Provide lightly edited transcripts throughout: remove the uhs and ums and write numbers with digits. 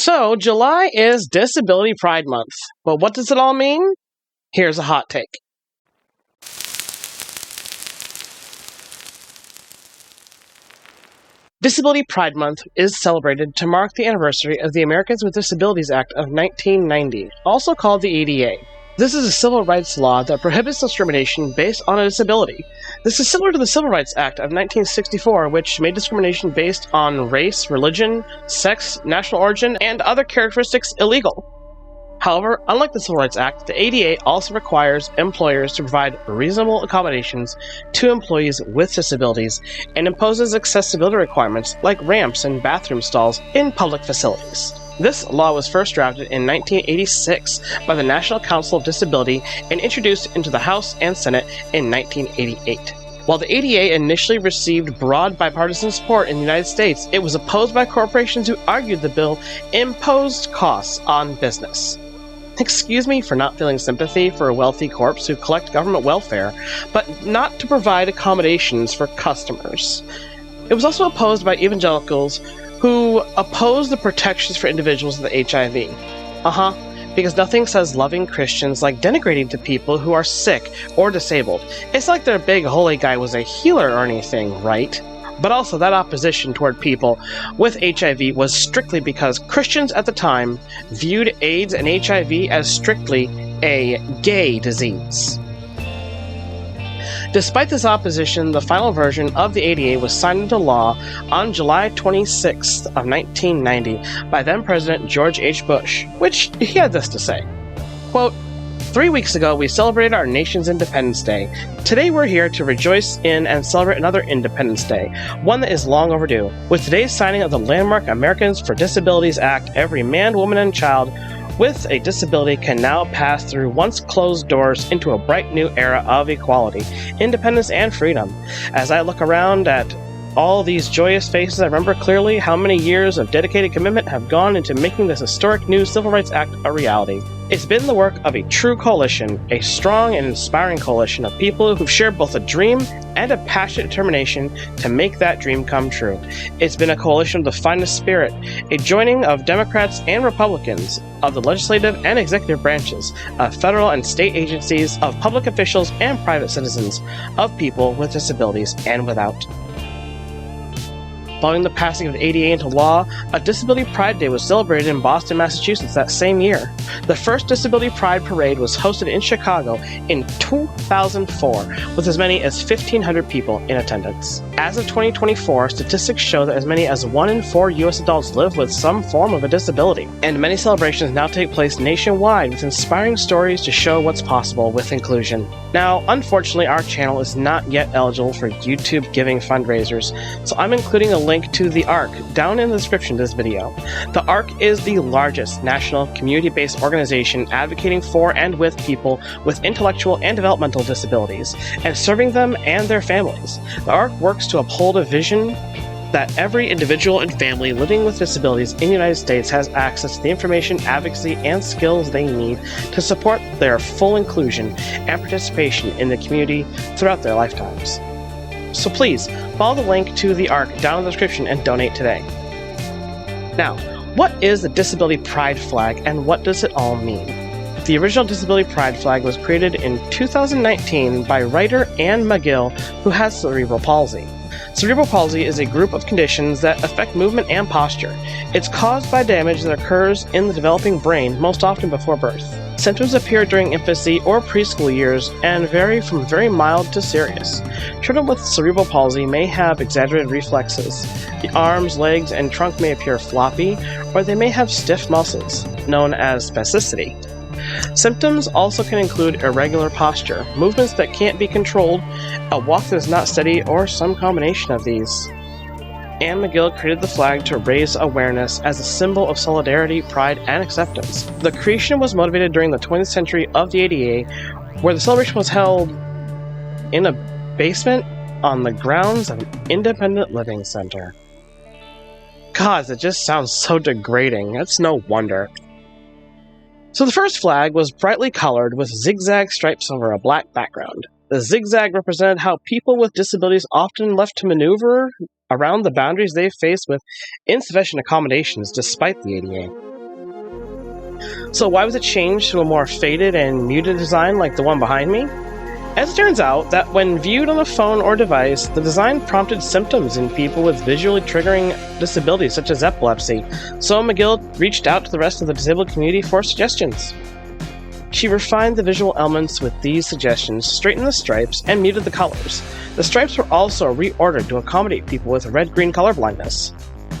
So, July is Disability Pride Month. But what does it all mean? Here's a hot take. Disability Pride Month is celebrated to mark the anniversary of the Americans with Disabilities Act of 1990, also called the ADA. This is a civil rights law that prohibits discrimination based on a disability. This is similar to the Civil Rights Act of 1964, which made discrimination based on race, religion, sex, national origin, and other characteristics illegal. However, unlike the Civil Rights Act, the ADA also requires employers to provide reasonable accommodations to employees with disabilities and imposes accessibility requirements like ramps and bathroom stalls in public facilities. This law was first drafted in 1986 by the National Council of Disability and introduced into the House and Senate in 1988. While the ADA initially received broad bipartisan support in the United States, it was opposed by corporations who argued the bill imposed costs on business. Excuse me for not feeling sympathy for wealthy corps who collect government welfare, but not to provide accommodations for customers. It was also opposed by evangelicals who oppose the protections for individuals with HIV. Because nothing says loving Christians like denigrating to people who are sick or disabled. It's like their big holy guy was a healer or anything, right? But also that opposition toward people with HIV was strictly because Christians at the time viewed AIDS and HIV as strictly a gay disease. Despite this opposition, the final version of the ADA was signed into law on July 26th of 1990 by then-President George H. Bush, which he had this to say, quote, "3 weeks ago, we celebrated our nation's Independence Day. Today, we're here to rejoice in and celebrate another Independence Day, one that is long overdue. With today's signing of the landmark Americans for Disabilities Act, every man, woman, and child with a disability can now pass through once closed doors into a bright new era of equality, independence, and freedom. As I look around at all these joyous faces, I remember clearly how many years of dedicated commitment have gone into making this historic new Civil Rights Act a reality. It's been the work of a true coalition, a strong and inspiring coalition of people who've shared both a dream and a passionate determination to make that dream come true. It's been a coalition of the finest spirit, a joining of Democrats and Republicans, of the legislative and executive branches, of federal and state agencies, of public officials and private citizens, of people with disabilities and without." Following the passing of the ADA into law, a Disability Pride Day was celebrated in Boston, Massachusetts that same year. The first Disability Pride Parade was hosted in Chicago in 2004, with as many as 1,500 people in attendance. As of 2024, statistics show that as many as 1 in 4 U.S. adults live with some form of a disability, and many celebrations now take place nationwide with inspiring stories to show what's possible with inclusion. Now, unfortunately, our channel is not yet eligible for YouTube giving fundraisers, so I'm including a link to the ARC down in the description of this video. The ARC is the largest national community-based organization advocating for and with people with intellectual and developmental disabilities, and serving them and their families. The ARC works to uphold a vision that every individual and family living with disabilities in the United States has access to the information, advocacy, and skills they need to support their full inclusion and participation in the community throughout their lifetimes. So please, follow the link to the ARC down in the description and donate today. Now, what is the Disability Pride Flag and what does it all mean? The original Disability Pride Flag was created in 2019 by writer Anne McGill, who has cerebral palsy. Cerebral palsy is a group of conditions that affect movement and posture. It's caused by damage that occurs in the developing brain, most often before birth. Symptoms appear during infancy or preschool years and vary from very mild to serious. Children with cerebral palsy may have exaggerated reflexes. The arms, legs, and trunk may appear floppy, or they may have stiff muscles, known as spasticity. Symptoms also can include irregular posture, movements that can't be controlled, a walk that is not steady, or some combination of these. Anne McGill created the flag to raise awareness as a symbol of solidarity, pride, and acceptance. The creation was motivated during the 20th century of the ADA, where the celebration was held in a basement on the grounds of an independent living center. God, that just sounds so degrading. That's no wonder. So the first flag was brightly colored with zigzag stripes over a black background. The zigzag represented how people with disabilities often left to maneuver around the boundaries they face with insufficient accommodations despite the ADA. So why was it changed to a more faded and muted design like the one behind me? As it turns out, that when viewed on a phone or device, the design prompted symptoms in people with visually triggering disabilities such as epilepsy, so McGill reached out to the rest of the disabled community for suggestions. She refined the visual elements with these suggestions, straightened the stripes, and muted the colors. The stripes were also reordered to accommodate people with red-green color blindness.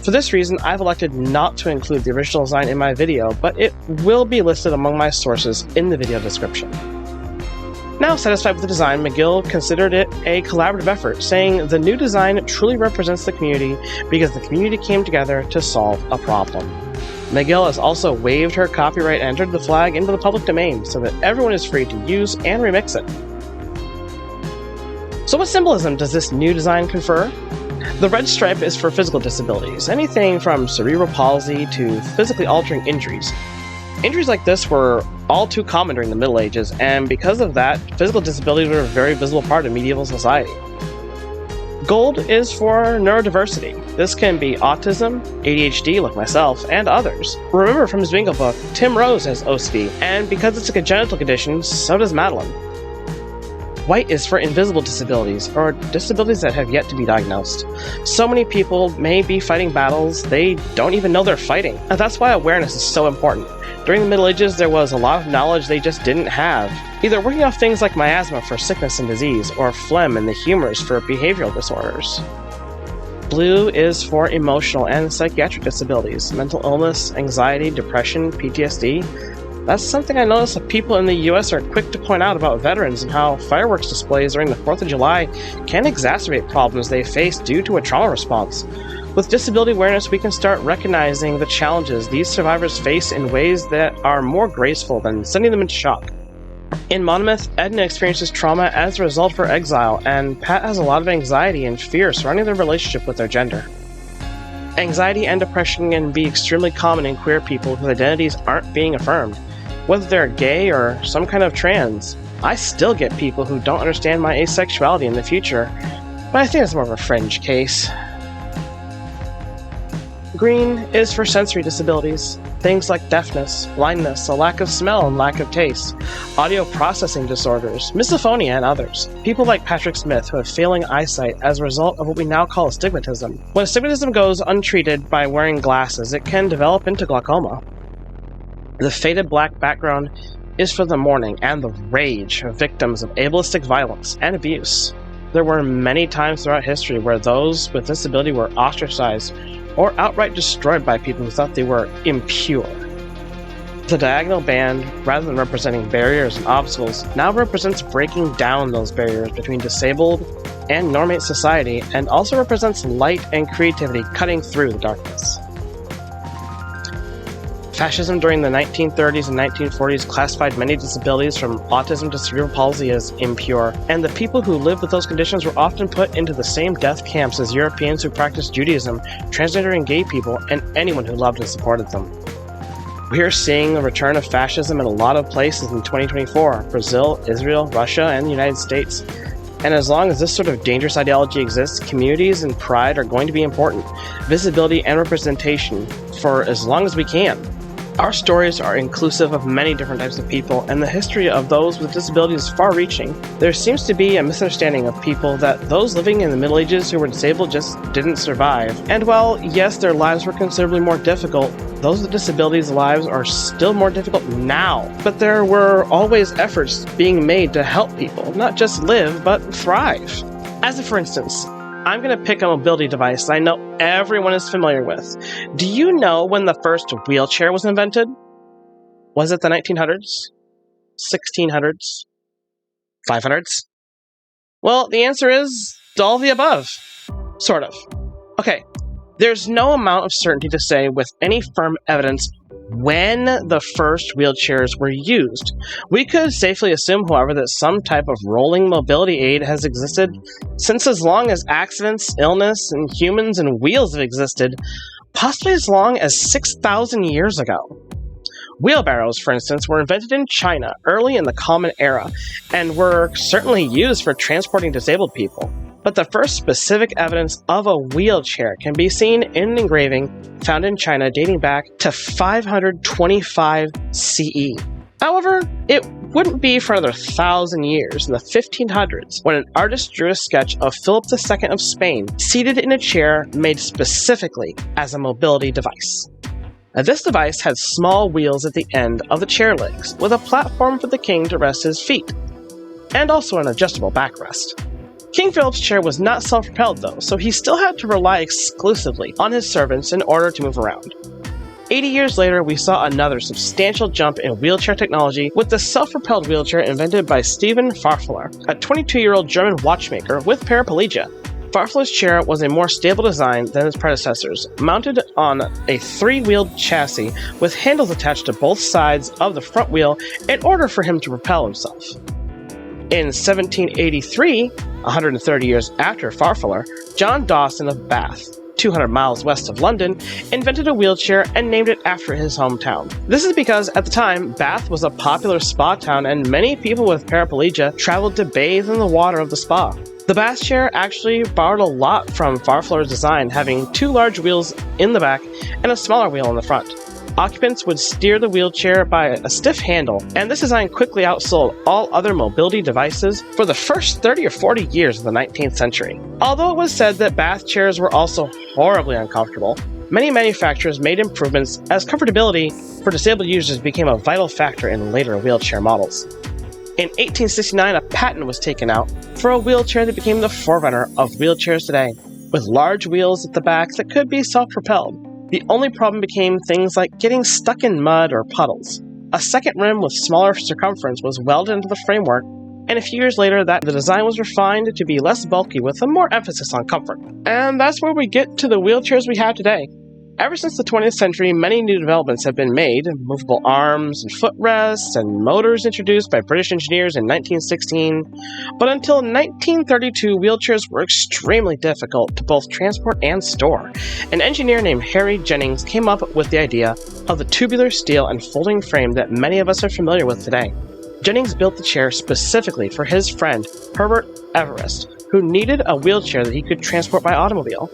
For this reason, I've elected not to include the original design in my video, but it will be listed among my sources in the video description. Now satisfied with the design, McGill considered it a collaborative effort, saying the new design truly represents the community because the community came together to solve a problem. McGill has also waived her copyright and entered the flag into the public domain so that everyone is free to use and remix it. So what symbolism does this new design confer? The red stripe is for physical disabilities, anything from cerebral palsy to physically altering injuries. Injuries like this were all too common during the Middle Ages, and because of that, physical disabilities were a very visible part of medieval society. Gold is for neurodiversity. This can be autism, ADHD like myself, and others. Remember from his bingo book, Tim Rose has OCD, and because it's a congenital condition, so does Madeline. White is for invisible disabilities, or disabilities that have yet to be diagnosed. So many people may be fighting battles they don't even know they're fighting, and that's why awareness is so important. During the Middle Ages, there was a lot of knowledge they just didn't have, either working off things like miasma for sickness and disease, or phlegm and the humors for behavioral disorders. Blue is for emotional and psychiatric disabilities, mental illness, anxiety, depression, PTSD. That's something I notice that people in the US are quick to point out about veterans and how fireworks displays during the 4th of July can exacerbate problems they face due to a trauma response. With disability awareness, we can start recognizing the challenges these survivors face in ways that are more graceful than sending them into shock. In Monmouth, Edna experiences trauma as a result of her exile, and Pat has a lot of anxiety and fear surrounding their relationship with their gender. Anxiety and depression can be extremely common in queer people whose identities aren't being affirmed. Whether they're gay or some kind of trans, I still get people who don't understand my asexuality in the future, but I think it's more of a fringe case. Green is for sensory disabilities, things like deafness, blindness, a lack of smell and lack of taste, audio processing disorders, misophonia, and others. People like Patrick Smith who have failing eyesight as a result of what we now call astigmatism. When astigmatism goes untreated by wearing glasses, it can develop into glaucoma. The faded black background is for the mourning and the rage of victims of ableistic violence and abuse. There were many times throughout history where those with disability were ostracized or outright destroyed by people who thought they were impure. The diagonal band, rather than representing barriers and obstacles, now represents breaking down those barriers between disabled and normate society, and also represents light and creativity cutting through the darkness. Fascism during the 1930s and 1940s classified many disabilities from autism to cerebral palsy as impure, and the people who lived with those conditions were often put into the same death camps as Europeans who practiced Judaism, transgender and gay people, and anyone who loved and supported them. We are seeing the return of fascism in a lot of places in 2024: Brazil, Israel, Russia, and the United States. And as long as this sort of dangerous ideology exists, communities and pride are going to be important. Visibility and representation for as long as we can. Our stories are inclusive of many different types of people, and the history of those with disabilities is far-reaching. There seems to be a misunderstanding of people that those living in the Middle Ages who were disabled just didn't survive. And while, yes, their lives were considerably more difficult, those with disabilities' lives are still more difficult now. But there were always efforts being made to help people, not just live, but thrive. As if, for instance, I'm going to pick a mobility device that I know everyone is familiar with. Do you know when the first wheelchair was invented? Was it the 1900s? 1600s? 500s? Well, the answer is all the above. Sort of. Okay, there's no amount of certainty to say with any firm evidence when the first wheelchairs were used. We could safely assume, however, that some type of rolling mobility aid has existed since as long as accidents, illness, and humans and wheels have existed, possibly as long as 6,000 years ago. Wheelbarrows, for instance, were invented in China early in the Common Era and were certainly used for transporting disabled people. But the first specific evidence of a wheelchair can be seen in an engraving found in China dating back to 525 CE. However, it wouldn't be for another 1,000 years in the 1500s when an artist drew a sketch of Philip II of Spain seated in a chair made specifically as a mobility device. Now, this device had small wheels at the end of the chair legs, with a platform for the king to rest his feet, and also an adjustable backrest. King Philip's chair was not self-propelled though, so he still had to rely exclusively on his servants in order to move around. 80 years later, we saw another substantial jump in wheelchair technology with the self-propelled wheelchair invented by Stephen Farfler, a 22-year-old German watchmaker with paraplegia. Farfler's chair was a more stable design than its predecessors, mounted on a three-wheeled chassis with handles attached to both sides of the front wheel in order for him to propel himself. In 1783, 130 years after Farfler, John Dawson of Bath, 200 miles west of London, invented a wheelchair and named it after his hometown. This is because at the time, Bath was a popular spa town and many people with paraplegia traveled to bathe in the water of the spa. The Bath chair actually borrowed a lot from Farfler's design, having two large wheels in the back and a smaller wheel in the front. Occupants would steer the wheelchair by a stiff handle, and this design quickly outsold all other mobility devices for the first 30 or 40 years of the 19th century. Although it was said that Bath chairs were also horribly uncomfortable, many manufacturers made improvements as comfortability for disabled users became a vital factor in later wheelchair models. In 1869, a patent was taken out for a wheelchair that became the forerunner of wheelchairs today, with large wheels at the back that could be self-propelled. The only problem became things like getting stuck in mud or puddles. A second rim with smaller circumference was welded into the framework, and a few years later the design was refined to be less bulky with a more emphasis on comfort. And that's where we get to the wheelchairs we have today. Ever since the 20th century, many new developments have been made, movable arms and footrests and motors introduced by British engineers in 1916, but until 1932 wheelchairs were extremely difficult to both transport and store. An engineer named Harry Jennings came up with the idea of the tubular steel and folding frame that many of us are familiar with today. Jennings built the chair specifically for his friend Herbert Everest, who needed a wheelchair that he could transport by automobile.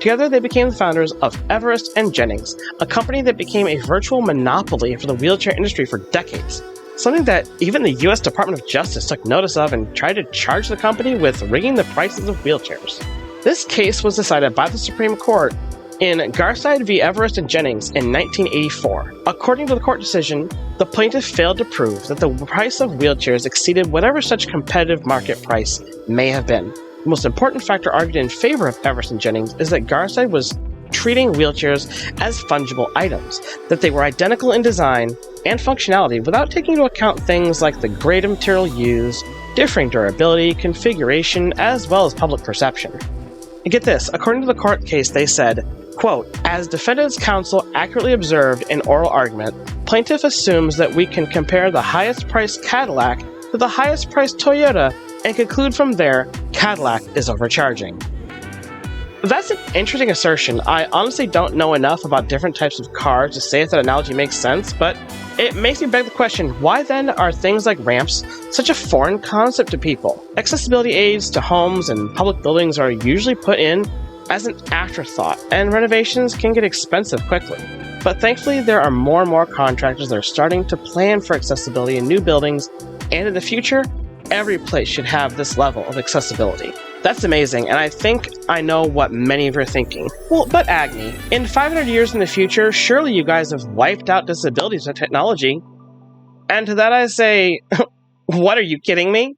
Together, they became the founders of Everest and Jennings, a company that became a virtual monopoly for the wheelchair industry for decades, something that even the U.S. Department of Justice took notice of and tried to charge the company with rigging the prices of wheelchairs. This case was decided by the Supreme Court in Garside v. Everest and Jennings in 1984. According to the court decision, the plaintiff failed to prove that the price of wheelchairs exceeded whatever such competitive market price may have been. The most important factor argued in favor of Everest and Jennings is that Garside was treating wheelchairs as fungible items, that they were identical in design and functionality without taking into account things like the grade of material used, differing durability, configuration, as well as public perception. And get this, according to the court case, they said, quote, "As defendant's counsel accurately observed in oral argument, plaintiff assumes that we can compare the highest priced Cadillac to the highest priced Toyota and conclude from there Cadillac is overcharging." That's an interesting assertion. I honestly don't know enough about different types of cars to say if that analogy makes sense, but it makes me beg the question, why then are things like ramps such a foreign concept to people? Accessibility aids to homes and public buildings are usually put in as an afterthought, and renovations can get expensive quickly. But thankfully, there are more and more contractors that are starting to plan for accessibility in new buildings, and in the future, every place should have this level of accessibility. That's amazing, and I think I know what many of you are thinking. Well, but Agni, in 500 years in the future, surely you guys have wiped out disabilities with technology. And to that I say, what, are you kidding me?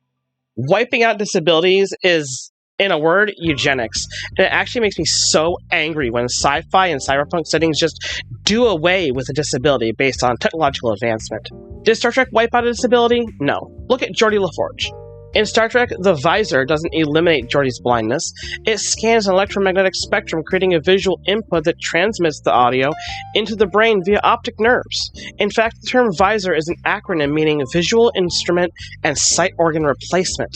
Wiping out disabilities is, in a word, eugenics. And it actually makes me so angry when sci-fi and cyberpunk settings just do away with a disability based on technological advancement. Did Star Trek wipe out a disability? No. Look at Geordi LaForge. In Star Trek, the visor doesn't eliminate Geordi's blindness. It scans an electromagnetic spectrum, creating a visual input that transmits the audio into the brain via optic nerves. In fact, the term visor is an acronym meaning visual instrument and sight organ replacement.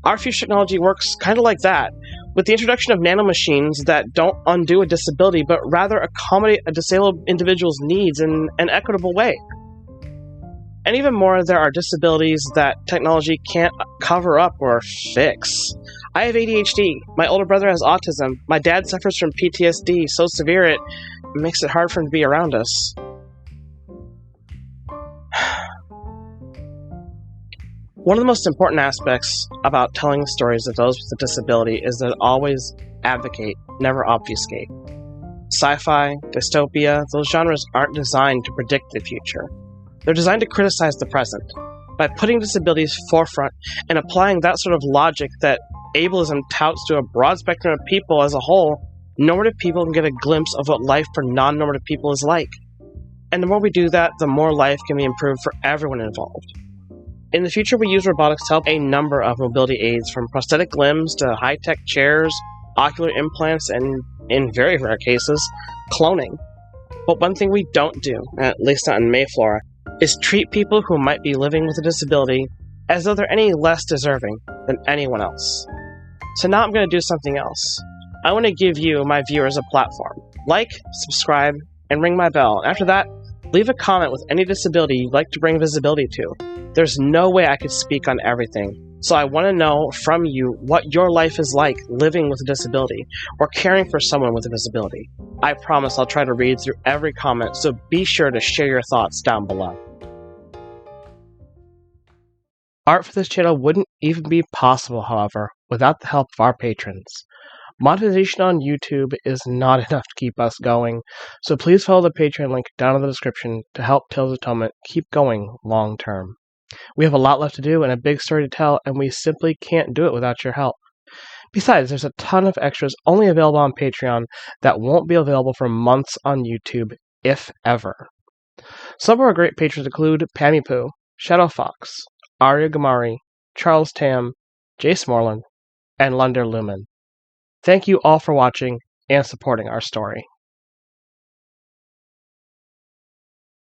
Our future technology works kind of like that, with the introduction of nanomachines that don't undo a disability, but rather accommodate a disabled individual's needs in an equitable way. And even more, there are disabilities that technology can't cover up or fix. I have ADHD. My older brother has autism. My dad suffers from PTSD so severe it makes it hard for him to be around us. One of the most important aspects about telling the stories of those with a disability is that always advocate, never obfuscate. Sci-fi, dystopia, those genres aren't designed to predict the future. They're designed to criticize the present. By putting disabilities forefront and applying that sort of logic that ableism touts to a broad spectrum of people as a whole, normative people can get a glimpse of what life for non-normative people is like. And the more we do that, the more life can be improved for everyone involved. In the future, we use robotics to help a number of mobility aids, from prosthetic limbs to high-tech chairs, ocular implants, and, in very rare cases, cloning. But one thing we don't do, at least not in Mayflora, is treat people who might be living with a disability as though they're any less deserving than anyone else. So now I'm going to do something else. I want to give you, my viewers, a platform. Like, subscribe, and ring my bell. After that, leave a comment with any disability you'd like to bring visibility to. There's no way I could speak on everything, so I want to know from you what your life is like living with a disability or caring for someone with a disability. I promise I'll try to read through every comment, so be sure to share your thoughts down below. Art for this channel wouldn't even be possible, however, without the help of our patrons. Monetization on YouTube is not enough to keep us going, so please follow the Patreon link down in the description to help Tales of Atonement keep going long term. We have a lot left to do and a big story to tell, and we simply can't do it without your help. Besides, there's a ton of extras only available on Patreon that won't be available for months on YouTube, if ever. Some of our great patrons include Pammy Poo, Shadow Fox, Arya Gamari, Charles Tam, Jace Moreland, and Lunder Lumen. Thank you all for watching and supporting our story.